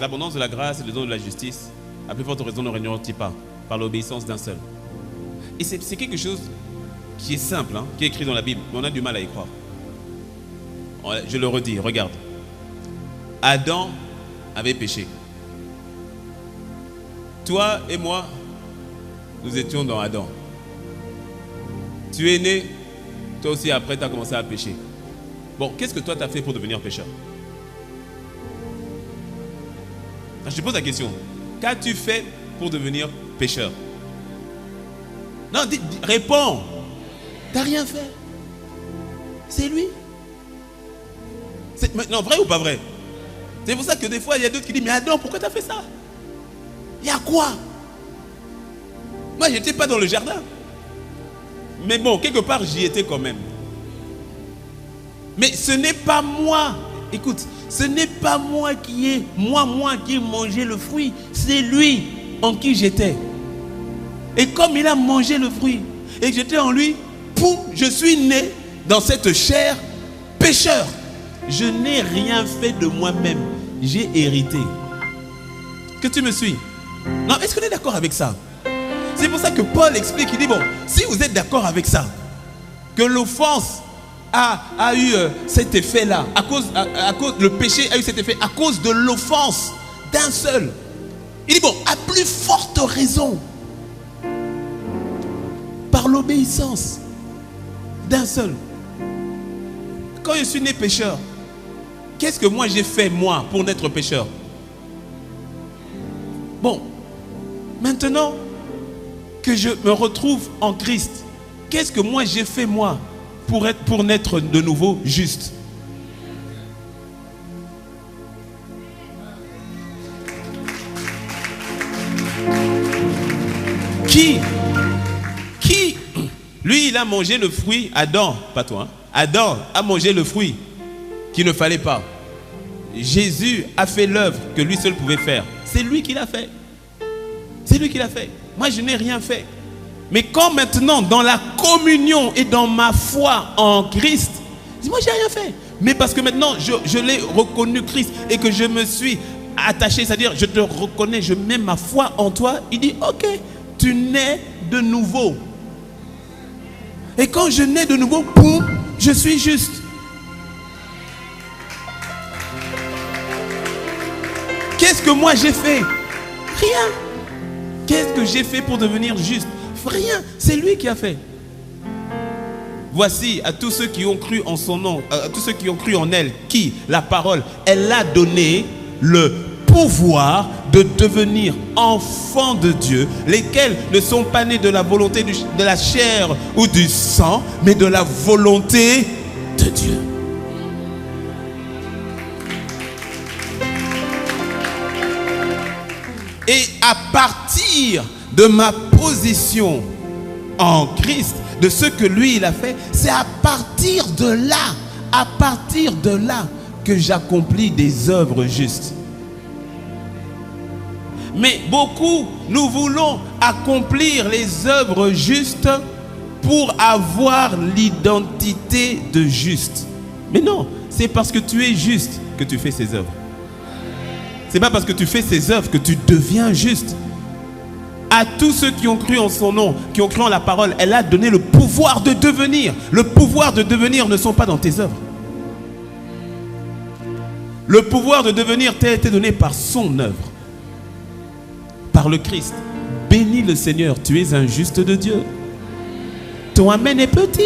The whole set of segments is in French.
l'abondance de la grâce et le don de la justice, à plus forte raison ne régneront-ils pas par l'obéissance d'un seul. Et c'est quelque chose qui est simple, hein, qui est écrit dans la Bible, mais on a du mal à y croire. Je le redis, regarde. Adam avait péché. Toi et moi, nous étions dans Adam. Tu es né, toi aussi après tu as commencé à pécher. Bon, qu'est-ce que toi tu as fait pour devenir pécheur? Je te pose la question. Qu'as-tu fait pour devenir pécheur? Non, réponds. Tu n'as rien fait. C'est lui. Non, vrai ou pas vrai? C'est pour ça que des fois, il y a d'autres qui disent, mais Adam, pourquoi tu as fait ça? Il y a quoi? Moi, je n'étais pas dans le jardin. Mais bon, quelque part, j'y étais quand même. Mais ce n'est pas moi. Écoute, ce n'est pas moi qui ai mangé le fruit. C'est lui en qui j'étais. Et comme il a mangé le fruit et que j'étais en lui, poum, je suis né dans cette chair pécheur. Je n'ai rien fait de moi-même. J'ai hérité. Que tu me suis? Non, est-ce qu'on est d'accord avec ça? C'est pour ça que Paul explique, il dit, bon, si vous êtes d'accord avec ça, que l'offense a eu cet effet-là, à cause, le péché a eu cet effet à cause de l'offense d'un seul. Il dit, bon, à plus forte raison, par l'obéissance d'un seul. Quand je suis né pécheur, qu'est-ce que moi j'ai fait, moi, pour naître pécheur? Bon, maintenant que je me retrouve en Christ, qu'est-ce que moi j'ai fait, moi, pour naître de nouveau juste? Qui, lui, il a mangé le fruit, Adam, pas toi, hein? Adam a mangé le fruit qu'il ne fallait pas. Jésus a fait l'œuvre que lui seul pouvait faire. C'est lui qui l'a fait. C'est lui qui l'a fait. Moi, je n'ai rien fait. Mais quand maintenant, dans la communion et dans ma foi en Christ, moi, j'ai rien fait. Mais parce que maintenant, je l'ai reconnu Christ et que je me suis attaché, c'est-à-dire, je te reconnais, je mets ma foi en toi. Il dit, ok, tu nais de nouveau. Et quand je nais de nouveau, boum, je suis juste. Qu'est-ce que moi j'ai fait? Rien. Qu'est-ce que j'ai fait pour devenir juste? Rien. C'est lui qui a fait. Voici à tous ceux qui ont cru en son nom, à tous ceux qui ont cru en elle, qui, la parole, elle a donné le pouvoir de devenir enfants de Dieu, lesquels ne sont pas nés de la volonté de la chair ou du sang, mais de la volonté de Dieu. Et à partir de ma position en Christ, de ce que lui il a fait, c'est à partir de là que j'accomplis des œuvres justes. Mais beaucoup, nous voulons accomplir les œuvres justes pour avoir l'identité de juste. Mais non, c'est parce que tu es juste que tu fais ces œuvres. C'est pas parce que tu fais ces œuvres que tu deviens juste. À tous ceux qui ont cru en son nom, qui ont cru en la parole, elle a donné le pouvoir de devenir. Le pouvoir de devenir ne sont pas dans tes œuvres. Le pouvoir de devenir t'a été donné par son œuvre. Par le Christ. Bénis le Seigneur, tu es un juste de Dieu. Ton amen est petit.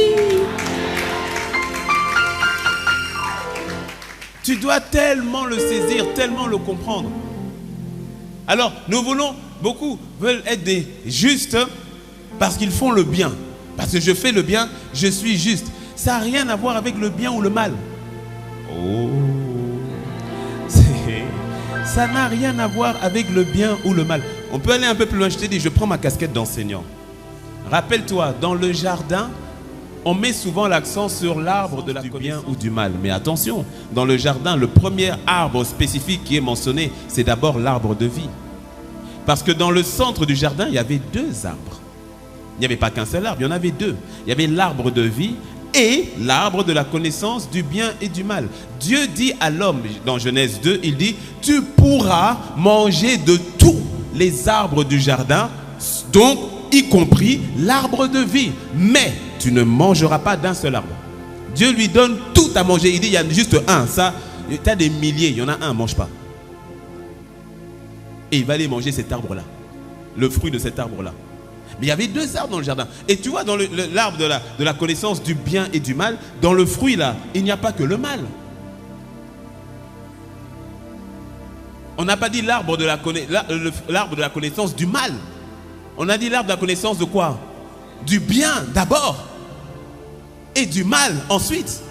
Tu dois tellement le saisir, tellement le comprendre. Alors, beaucoup veulent être des justes parce qu'ils font le bien. Parce que je fais le bien, je suis juste. Ça n'a rien à voir avec le bien ou le mal. Oh. Ça n'a rien à voir avec le bien ou le mal. On peut aller un peu plus loin. Je t'ai dit, je prends ma casquette d'enseignant. Rappelle-toi, dans le jardin, on met souvent l'accent sur l'arbre de la du bien ou du mal. Mais attention, dans le jardin, le premier arbre spécifique qui est mentionné, c'est d'abord l'arbre de vie. Parce que dans le centre du jardin, il y avait deux arbres. Il n'y avait pas qu'un seul arbre, il y en avait deux. Il y avait l'arbre de vie et l'arbre de la connaissance du bien et du mal. Dieu dit à l'homme, dans Genèse 2, il dit, tu pourras manger de tous les arbres du jardin, donc y compris l'arbre de vie, mais tu ne mangeras pas d'un seul arbre. Dieu lui donne tout à manger. Il dit, il y a juste un, ça, tu as des milliers, il y en a un, mange pas. Et il va aller manger cet arbre-là, le fruit de cet arbre-là. Mais il y avait 2 arbres dans le jardin. Et tu vois, dans l'arbre de la connaissance du bien et du mal, dans le fruit là, il n'y a pas que le mal. On n'a pas dit l'arbre de la connaissance du mal. On a dit l'arbre de la connaissance de quoi? Du bien d'abord. Et du mal ensuite.